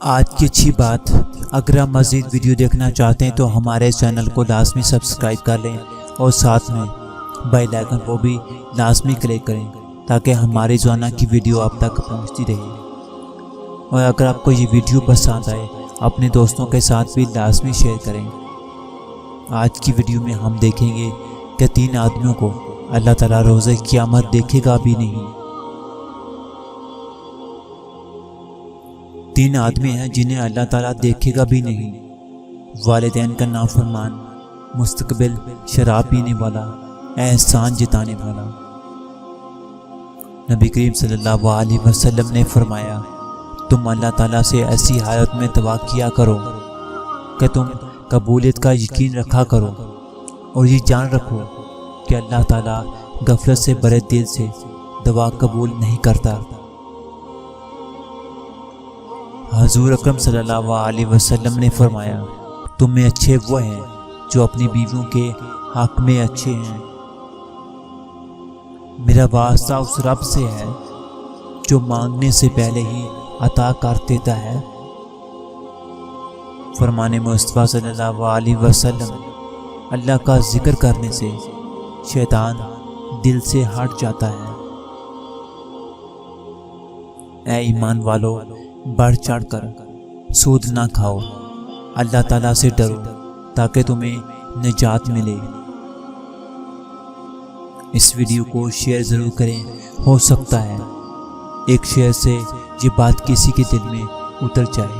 آج کی اچھی بات، اگر آپ مزید ویڈیو دیکھنا چاہتے ہیں تو ہمارے چینل کو لازمی سبسکرائب کر لیں اور ساتھ میں بیل آئیکن کو بھی لازمی کلک کریں تاکہ ہماری روزانہ کی ویڈیو آپ تک پہنچتی رہے۔ اور اگر آپ کو یہ ویڈیو پسند آئے اپنے دوستوں کے ساتھ بھی لازمی شیئر کریں۔ آج کی ویڈیو میں ہم دیکھیں گے کہ 3 آدمیوں کو اللہ تعالیٰ روز قیامت دیکھے گا بھی نہیں۔ 3 آدمی ہیں جنہیں اللہ تعالیٰ دیکھے گا بھی نہیں۔ والدین کا نافرمان، مستقبل شراب پینے والا، احسان جتانے والا۔ نبی کریم صلی اللہ علیہ وسلم نے فرمایا، تم اللہ تعالیٰ سے ایسی حالت میں دعا کیا کرو کہ تم قبولیت کا یقین رکھا کرو اور یہ جان رکھو کہ اللہ تعالیٰ غفلت سے بھرے دل سے دعا قبول نہیں کرتا۔ حضور اکرم صلی اللہ علیہ وسلم نے فرمایا، تم میں اچھے وہ ہیں جو اپنی بیویوں کے حق میں اچھے ہیں۔ میرا واسطہ اس رب سے ہے جو مانگنے سے پہلے ہی عطا کر دیتا ہے۔ فرمان مصطفیٰ صلی اللہ علیہ وسلم، اللہ کا ذکر کرنے سے شیطان دل سے ہٹ جاتا ہے۔ اے ایمان والو، بڑھ چڑھ کر سود نہ کھاؤ، اللہ تعالیٰ سے ڈرو تاکہ تمہیں نجات ملے۔ اس ویڈیو کو شیئر ضرور کریں، ہو سکتا ہے ایک شیئر سے یہ بات کسی کے دل میں اتر جائے۔